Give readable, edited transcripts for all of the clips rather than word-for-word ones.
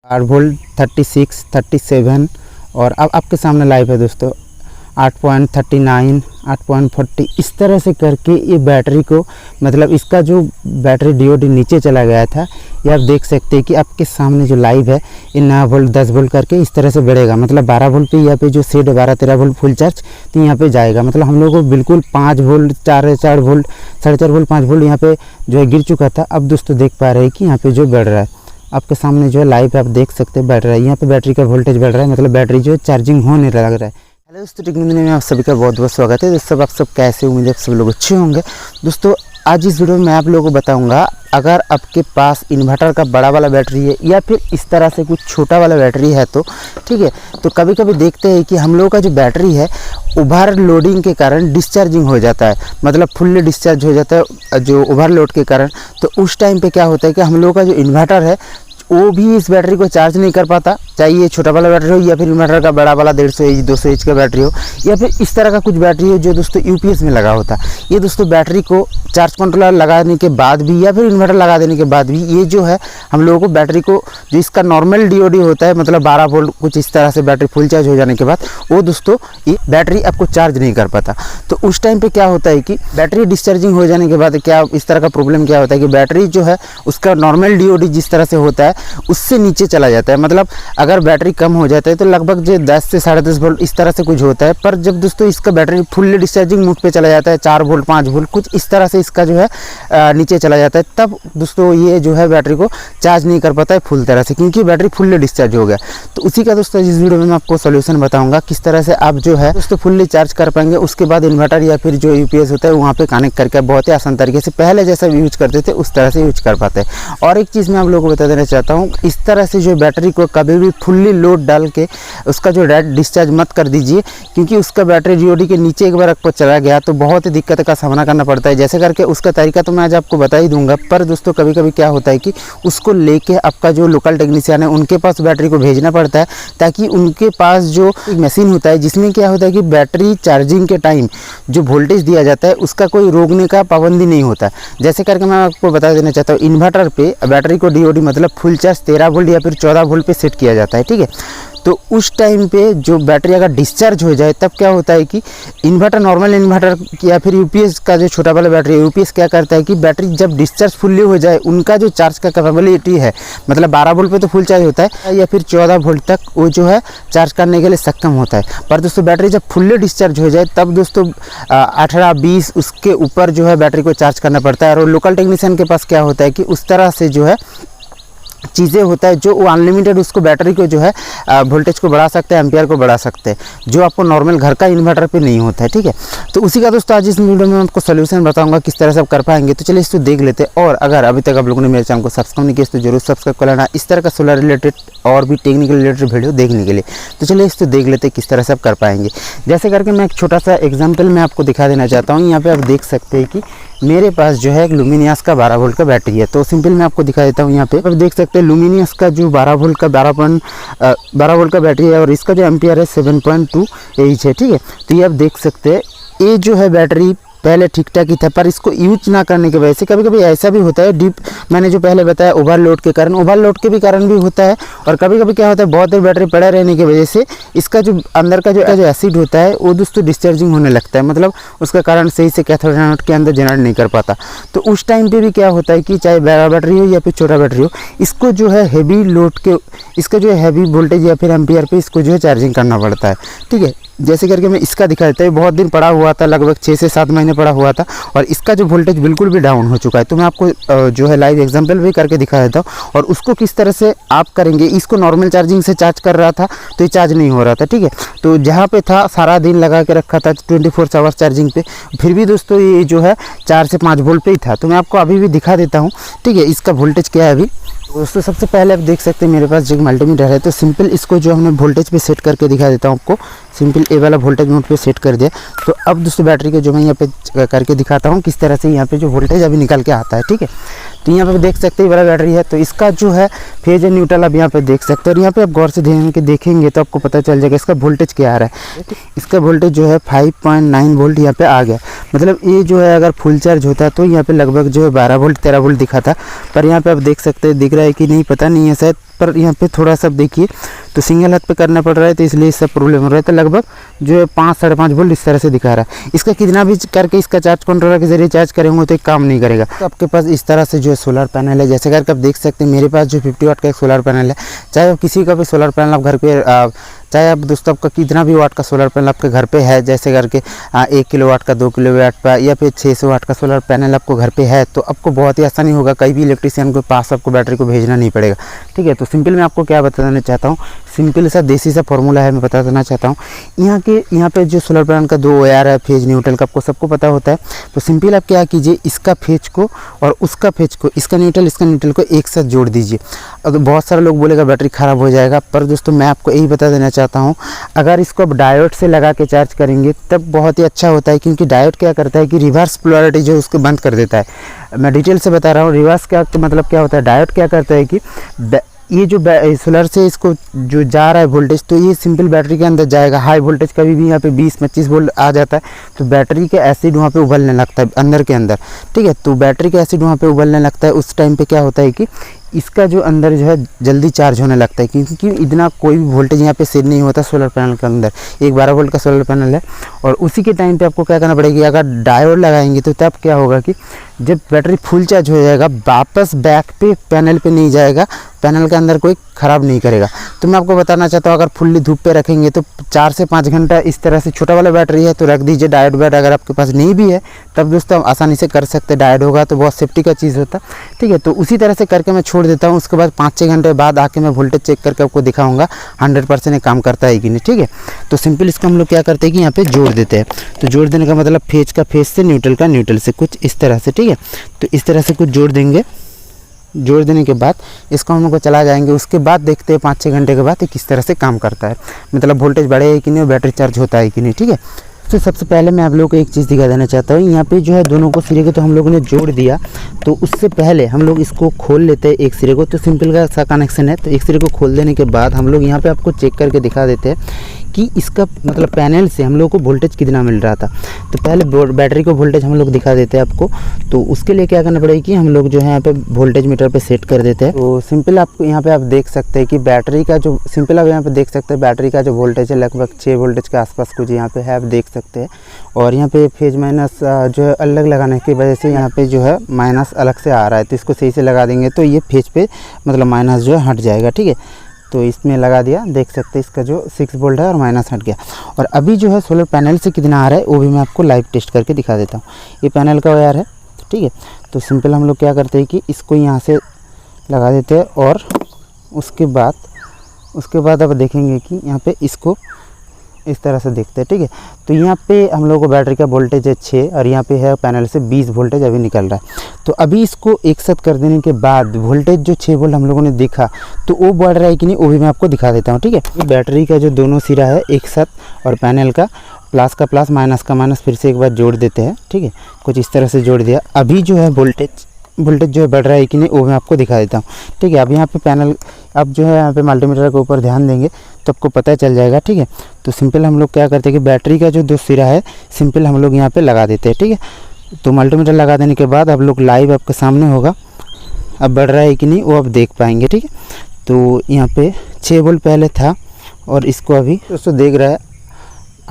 8 volt 36 37 और अब आपके सामने लाइव है दोस्तों 8.39 8.40 इस तरह से करके ये बैटरी को मतलब इसका जो बैटरी DOD नीचे चला गया था। ये आप देख सकते हैं कि आपके सामने जो लाइव है ये 9 वोल्ट 10 वोल्ट करके इस तरह से बढ़ेगा। मतलब 12 वोल्ट पे यहाँ पे जो सेट 12-13 वोल्ट फुल चार्ज तो यहाँ पे जाएगा। मतलब हम लोगों को बिल्कुल 5 वोल्ट 4 वोल्ट 4.5 वोल्ट 5 वोल्ट यहाँ पे जो है गिर चुका था। अब दोस्तों देख पा रहे हैं कि यहाँ पे जो बढ़ रहा है आपके सामने जो है लाइव आप देख सकते हैं बढ़ रहा है। यहाँ पे बैटरी का वोल्टेज बढ़ रहा है, मतलब बैटरी जो है चार्जिंग होने लग रहा है। हेलो दोस्तों, टेक्निकल में आप सभी का बहुत बहुत स्वागत है दोस्तों। आप सब कैसे, उम्मीद है आप सब लोग अच्छे होंगे। दोस्तों आज इस वीडियो में मैं आप लोगों को बताऊंगा अगर आपके पास इन्वर्टर का बड़ा वाला बैटरी है या फिर इस तरह से कुछ छोटा वाला बैटरी है तो ठीक है। तो कभी कभी देखते हैं कि हम लोगों का जो बैटरी है ओवर लोडिंग के कारण डिस्चार्जिंग हो जाता है, मतलब फुल्ली डिस्चार्ज हो जाता है जो ओवरलोड के कारण। तो उस टाइम पे क्या होता है कि हम लोगों का जो इन्वर्टर है वो भी इस बैटरी को चार्ज नहीं कर पाता, चाहे ये छोटा वाला बैटरी हो या फिर इन्वर्टर का बड़ा वाला 150 एच 200 एच का बैटरी हो या फिर इस तरह का कुछ बैटरी हो जो दोस्तों यूपीएस में लगा होता। ये दोस्तों बैटरी को चार्ज कंट्रोलर लगाने के बाद भी या फिर इन्वर्टर लगा देने के बाद भी ये जो है हम लोगों को बैटरी को जो इसका नॉर्मल DOD होता है, मतलब 12 वोल्ट कुछ इस तरह से बैटरी फुल चार्ज हो जाने के बाद वो दोस्तों ये बैटरी आपको चार्ज नहीं कर पाता। तो उस टाइम पे क्या होता है कि बैटरी डिस्चार्जिंग हो जाने के बाद क्या इस तरह का प्रॉब्लम क्या होता है कि बैटरी जो है उसका नॉर्मल DOD जिस तरह से होता है उससे नीचे चला जाता है। मतलब अगर बैटरी कम हो जाता है तो लगभग जो 10 से 10.5 वोल्ट इस तरह से कुछ होता है। पर जब दोस्तों इसका बैटरी फुल्ली डिस्चार्जिंग मोड पे चला जाता है 4 वोल्ट 5 वोल्ट कुछ इस तरह से इसका जो है नीचे चला जाता है, तब दोस्तों ये जो है बैटरी को चार्ज नहीं कर पाता है फुल तरह से, क्योंकि बैटरी फुल्ली डिस्चार्ज हो गया। तो उसी का दोस्तों इस वीडियो में मैं आपको सोल्यूशन बताऊंगा किस तरह से आप जो है दोस्तों फुल्ली चार्ज कर पाएंगे। उसके बाद इन्वर्टर या फिर जो यूपीएस होता है वहाँ पे कनेक्ट करके बहुत ही आसान तरीके से पहले जैसा यूज करते थे उस तरह से यूज कर पाते हैं। और एक चीज़ मैं आप लोगों को बता देना चाहता हूँ, इस तरह से जो बैटरी को कभी भी फुल्ली लोड डाल के उसका जो डिस्चार्ज मत कर दीजिए, क्योंकि उसका बैटरी DOD के नीचे एक बार आपको चला गया तो बहुत ही दिक्कत का सामना करना पड़ता है। जैसे करके उसका तरीका तो मैं आज आपको बता ही दूंगा, पर दोस्तों कभी कभी क्या होता है कि उसको लेके आपका जो लोकल टेक्नीशियन है उनके पास बैटरी को भेजना पड़ता है, ताकि उनके पास जो एक मशीन होता है जिसमें क्या होता है कि बैटरी चार्जिंग के टाइम जो वोल्टेज दिया जाता है उसका कोई रोकने का पाबंदी नहीं होता। जैसे करके मैं आपको बता देना चाहता हूँ, इन्वर्टर पे बैटरी को DOD मतलब फुल चार्ज 13 वोल्ट या फिर 14 वोल्ट पे सेट किया जाता है, ठीक है। तो उस टाइम पे जो बैटरी अगर डिस्चार्ज हो जाए तब क्या होता है कि इन्वर्टर नॉर्मल इन्वर्टर या फिर यूपीएस का जो छोटा वाला बैटरी है यूपीएस क्या करता है कि बैटरी जब डिस्चार्ज फुल्ली हो जाए उनका जो चार्ज का कैपेबिलिटी है, मतलब 12 वोल्ट पे तो फुल चार्ज होता है या फिर 14 वोल्ट तक वो जो है चार्ज करने के लिए सक्षम होता है। पर दोस्तों बैटरी जब फुल्ली डिस्चार्ज हो जाए तब दोस्तों 18-20 उसके ऊपर जो है बैटरी को चार्ज करना पड़ता है। और लोकल टेक्नीशियन के पास क्या होता है कि उस तरह से जो है चीज़ें होता है जो वो अनलिमिटेड उसको बैटरी को जो है वोल्टेज को बढ़ा सकते हैं, एम्पियर को बढ़ा सकते हैं, जो आपको नॉर्मल घर का इन्वर्टर पे नहीं होता है, ठीक है। तो उसी का दोस्तों आज इस वीडियो में आपको सोल्यूशन बताऊंगा किस तरह से आप कर पाएंगे। तो चलिए इसको देख लेते हैं। और अगर अभी तक आप लोगों ने मेरे चैनल को सब्सक्राइब नहीं किया तो जरूर सब्सक्राइब कर लेना इस तरह का सोलर रिलेटेड और भी टेक्निकल रिलेटेड वीडियो देखने के लिए। तो चलिए इसको देख लेते हैं किस तरह से आप कर पाएंगे। जैसे करके मैं एक छोटा सा एग्जाम्पल मैं आपको दिखा देना चाहता हूँ। यहाँ पे आप देख सकते हैं कि मेरे पास जो है एक लुमिनियस का 12 वोल्ट का बैटरी है। तो सिंपल मैं आपको दिखा देता हूँ। यहाँ पे आप देख सकते हैं लुमिनियस का जो 12 वोल्ट का 12 वोल्ट का बैटरी है और इसका जो एम्पियर है 7.2 एच है, ठीक है। तो ये आप देख सकते हैं ये जो है बैटरी पहले ठीक ठाक ही था, पर इसको यूज ना करने की वजह से कभी कभी ऐसा भी होता है डीप, मैंने जो पहले बताया ओवरलोड के कारण, ओवरलोड के भी कारण भी होता है। और कभी कभी क्या होता है बहुत देर बैटरी पड़ा रहने की वजह से इसका जो अंदर का जो एसिड होता है वो दोस्तों डिस्चार्जिंग होने लगता है, मतलब उसका कारण सही से कैथोड एनोड के अंदर जनरेट नहीं कर पाता। तो उस टाइम पे भी क्या होता है कि चाहे बड़ा बैटरी हो या फिर छोटा बैटरी हो, इसको जो है हैवी लोड के इसका जो है हैवी वोल्टेज या फिर एम्पियर पे इसको जो है चार्जिंग करना पड़ता है, ठीक है। जैसे करके मैं इसका दिखा देता हूँ, बहुत दिन पड़ा हुआ था, लगभग 6 से 7 महीने पड़ा हुआ था और इसका जो वोल्टेज बिल्कुल भी डाउन हो चुका है। तो मैं आपको जो है लाइव एग्जांपल भी करके दिखा देता हूँ और उसको किस तरह से आप करेंगे। इसको नॉर्मल चार्जिंग से चार्ज कर रहा था तो ये चार्ज नहीं हो रहा था, ठीक है। तो जहाँ पे था सारा दिन लगा के रखा था 24 आवर्स चार्जिंग पे, फिर भी दोस्तों ये जो है 4 से 5 वोल्ट पे ही था। तो मैं आपको अभी भी दिखा देता हूँ, ठीक है, इसका वोल्टेज क्या है अभी। दोस्तों सबसे पहले आप देख सकते हैं मेरे पास जो मल्टीमीटर है, तो सिंपल इसको जो हमने वोल्टेज पे सेट करके दिखा देता हूँ आपको। सिंपल ए वाला वोल्टेज मोड पे सेट कर दिया। तो अब दोस्तों बैटरी को जो मैं यहाँ पे करके दिखाता हूँ किस तरह से यहाँ पे जो वोल्टेज अभी निकल के आता है, ठीक है। तो यहाँ पे देख सकते हैं बड़ा बैटरी है। तो इसका जो है फेज है न्यूट्रल आप यहाँ पे देख सकते हैं। और यहाँ पे आप गौर से ध्यान के देखेंगे तो आपको पता चल जाएगा इसका वोल्टेज क्या आ रहा है। इसका वोल्टेज जो है 5.9 वोल्ट यहाँ पे आ गया। मतलब ये जो है अगर फुल चार्ज होता तो यहाँ पे लगभग जो है 12 वोल्ट 13 वोल्ट दिखा था, पर यहाँ पे आप देख सकते हैं दिख रहा है कि नहीं पता नहीं है शायद, पर यहाँ पे थोड़ा सा देखिए तो सिंगल हाथ पे करना पड़ रहा है तो इसलिए सब प्रॉब्लम हो रहा है। तो लगभग जो है 5 साढ़े 5 वोल्ट इस तरह से दिखा रहा है। इसका कितना भी करके इसका चार्ज कंट्रोलर के जरिए चार्ज करेंगे तो काम नहीं करेगा। तो आपके पास इस तरह से जो है सोलर पैनल है, जैसे करके आप देख सकते हैं मेरे पास जो 50 वाट का एक सोलर पैनल है। चाहे किसी का भी सोलर पैनल आप घर पे चाहे आप दोस्तों आपका कितना भी वाट का सोलर पैनल आपके घर पे है, जैसे करके 1 किलोवाट का 2 किलोवाट का या फिर 600 वाट का सोलर पैनल आपको घर पे है, तो आपको बहुत ही आसानी होगा, कहीं भी इलेक्ट्रिशियन के पास आपको बैटरी को भेजना नहीं पड़ेगा। ठीक है, तो सिंपल मैं आपको क्या बताना चाहता हूँ, सिंपल सा देसी सा फॉर्मूला है, मैं बता देना चाहता हूँ। यहाँ पे जो सोलर पैनल का 2 वायर है फेज न्यूट्रल का, आपको सबको पता होता है। तो सिंपल आप क्या कीजिए, इसका फेज को और उसका फेज को, इसका न्यूट्रल को एक साथ जोड़ दीजिए। अब बहुत सारे लोग बोलेगा बैटरी ख़राब हो जाएगा, पर दोस्तों मैं आपको यही बता देना चाहता हूँ, अगर इसको आप डायोड से लगा के चार्ज करेंगे तब बहुत ही अच्छा होता है, क्योंकि डायोड क्या करता है कि रिवर्स पोलैरिटी जो उसको बंद कर देता है। मैं डिटेल से बता रहा हूँ, रिवर्स क्या मतलब क्या होता है, डायोड क्या करता है कि ये जो सोलर से इसको जो जा रहा है वोल्टेज, तो ये सिंपल बैटरी के अंदर जाएगा। हाई वोल्टेज कभी भी यहाँ पे 20-25 वोल्ट आ जाता है, तो बैटरी के एसिड वहाँ पे उबलने लगता है अंदर के अंदर। ठीक है, तो बैटरी का एसिड वहाँ पे उबलने लगता है, उस टाइम पे क्या होता है कि इसका जो अंदर जो है जल्दी चार्ज होने लगता है, क्योंकि इतना कोई भी वोल्टेज यहाँ पे सेट नहीं होता सोलर पैनल के अंदर। एक 12 वोल्ट का सोलर पैनल है, और उसी के टाइम पे आपको क्या करना पड़ेगा, अगर डायोड लगाएंगे तो तब क्या होगा कि जब बैटरी फुल चार्ज हो जाएगा वापस बैक पे पैनल पे नहीं जाएगा, पैनल के अंदर कोई ख़राब नहीं करेगा। तो मैं आपको बताना चाहता हूँ, अगर फुल्ली धूप पे रखेंगे तो 4 से 5 घंटा इस तरह से छोटा वाला बैटरी है तो रख दीजिए। डायोड बैट अगर आपके पास नहीं भी है तब दोस्तों आसानी से कर सकते हैं, डायोड होगा तो बहुत सेफ्टी का चीज़ होता। ठीक है, तो उसी तरह से करके मैं छोड़ देता हूँ। उसके बाद 5-6 घंटे बाद आके मैं वोल्टेज चेक करके आपको दिखाऊंगा 100% ये काम करता है कि नहीं। ठीक है, तो सिंपल इसको हम लोग क्या करते हैं कि यहाँ पे जोड़ देते हैं। तो जोड़ देने का मतलब फेज का फेज से, न्यूट्रल का न्यूट्रल से, कुछ इस तरह से। ठीक है, तो इस तरह से कुछ जोड़ देंगे। जोड़ देने के बाद इसको हम लोग को चला जाएंगे। उसके बाद देखते हैं 5-6 घंटे के बाद ये किस तरह से काम करता है, मतलब वोल्टेज बढ़े है कि नहीं, बैटरी चार्ज होता है कि नहीं। ठीक है, तो सबसे पहले मैं आप लोगों को एक चीज़ दिखा देना चाहता हूँ। यहाँ पे जो है दोनों को सिरे को तो हम लोगों ने जोड़ दिया, तो उससे पहले हम लोग इसको खोल लेते हैं एक सिरे को। तो सिंपल का सा कनेक्शन है, तो एक सिरे को खोल देने के बाद हम लोग यहाँ पे आपको चेक करके दिखा देते हैं कि इसका मतलब पैनल से हम लोग को वोल्टेज कितना मिल रहा था। तो पहले बैटरी को वोल्टेज हम लोग दिखा देते हैं आपको। तो उसके लिए क्या करना पड़ेगा कि हम लोग जो है यहाँ पे वोल्टेज मीटर पे सेट कर देते हैं। तो सिंपल आपको यहाँ पे आप देख सकते हैं कि बैटरी का जो सिंपल आप यहाँ पे देख सकते हैं बैटरी का जो वोल्टेज है लगभग 6 वोल्टेज के आसपास कुछ यहाँ पे है, आप देख सकते हैं। और यहाँ पे फेज माइनस जो है अलग लगाने की वजह से यहाँ पे जो है माइनस अलग से आ रहा है, तो इसको सही से लगा देंगे तो ये फेज पे मतलब माइनस जो है हट जाएगा। ठीक है, तो इसमें लगा दिया, देख सकते हैं इसका जो 6 वोल्ट है और माइनस हट गया। और अभी जो है सोलर पैनल से कितना आ रहा है वो भी मैं आपको लाइव टेस्ट करके दिखा देता हूँ। ये पैनल का वायर है, ठीक है। तो सिंपल हम लोग क्या करते हैं कि इसको यहाँ से लगा देते हैं, और उसके बाद अब देखेंगे कि यहाँ पे इसको इस तरह से देखते हैं। ठीक है, तो यहाँ पे हम लोग को बैटरी का वोल्टेज है 6 और यहाँ पे है पैनल से 20 वोल्टेज अभी निकल रहा है। तो अभी इसको एक साथ कर देने के बाद वोल्टेज जो 6 वोल्ट हम लोगों ने देखा तो वो बढ़ रहा है कि नहीं वो भी मैं आपको दिखा देता हूँ। ठीक है, बैटरी का जो दोनों सिरा है एक साथ और पैनल का प्लस का प्लस माइनस का माइनस फिर से एक बार जोड़ देते हैं। ठीक है, कुछ इस तरह से जोड़ दिया। अभी जो है वोल्टेज जो है बढ़ रहा है कि नहीं वो मैं आपको दिखा देता हूँ। ठीक है, अब यहाँ पे पैनल अब जो है यहाँ पे मल्टीमीटर के ऊपर ध्यान देंगे तो आपको पता चल जाएगा। ठीक है, तो सिंपल हम लोग क्या करते हैं कि बैटरी का जो 2 सिरा है सिंपल हम लोग यहाँ पे लगा देते हैं। ठीक है, तो मल्टीमीटर लगा देने के बाद अब लोग लाइव आपके सामने होगा, अब बढ़ रहा है कि नहीं वो आप देख पाएंगे। ठीक है, तो यहाँ पे 6 वोल्ट पहले था और इसको अभी दोस्तों देख रहा है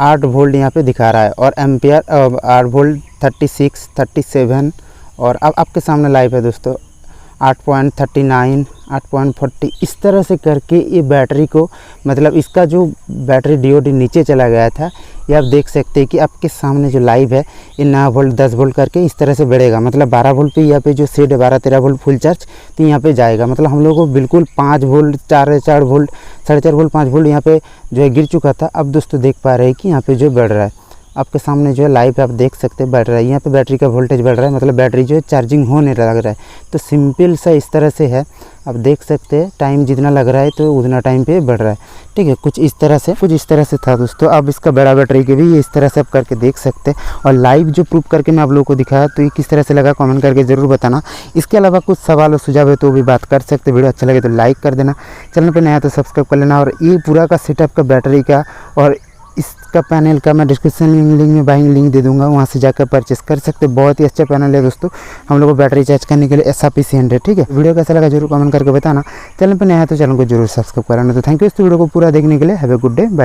8 वोल्ट यहाँ पे दिखा रहा है, और एम्पियर 8 वोल्ट 36, 37 और अब आपके सामने लाइव है दोस्तों 8.39, 8.40 इस तरह से करके ये बैटरी को मतलब इसका जो बैटरी DOD नीचे चला गया था ये आप देख सकते हैं कि आपके सामने जो लाइव है ये 9 वोल्ट 10 वोल्ट करके इस तरह से बढ़ेगा। मतलब 12 वोल्ट पे यहाँ पे जो सेट है 12-13 वोल्ट फुल चार्ज तो यहाँ पे जाएगा। मतलब हम लोग को बिल्कुल 5 वोल्ट 4 वोल्ट 4.5 वोल्ट 5 वोल्ट यहाँ पे जो है गिर चुका था। अब दोस्तों देख पा रहे हैं कि यहाँ पे जो बढ़ रहा है आपके सामने जो है लाइव आप देख सकते हैं बढ़ रहा है, यहाँ पे बैटरी का वोल्टेज बढ़ रहा है, मतलब बैटरी जो है चार्जिंग होने लग रहा है। तो सिंपल सा इस तरह से है, आप देख सकते हैं टाइम जितना लग रहा है तो उतना टाइम पे बढ़ रहा है। ठीक है, कुछ इस तरह से था दोस्तों। अब इसका बड़ा बैटरी के भी इस तरह से आप करके देख सकते हैं, और लाइव जो प्रूफ करके मैं आप लोगों को दिखाया तो ये किस तरह से लगा कमेंट करके ज़रूर बताना। इसके अलावा कुछ सवाल और सुझाव है तो भी बात कर सकते। वीडियो अच्छा लगे तो लाइक कर देना, चैनल पर नया तो सब्सक्राइब कर लेना। और ये पूरा का सेटअप का बैटरी का और इसका पैनल का मैं डिस्क्रिप्शन लिंक में बाइंग लिंक दे दूंगा, वहाँ से जाकर परचेस कर सकते। बहुत ही अच्छा पैनल है दोस्तों, हम लोग को बैटरी चार्ज करने के लिए SRP100। ठीक है, वीडियो कैसा लगा जरूर कमेंट करके बताना। चैनल पर नया है तो चैनल को जरूर सब्सक्राइब कराना। तो थैंक यू इस वीडियो को पूरा देखने के लिए। Have a good day, bye.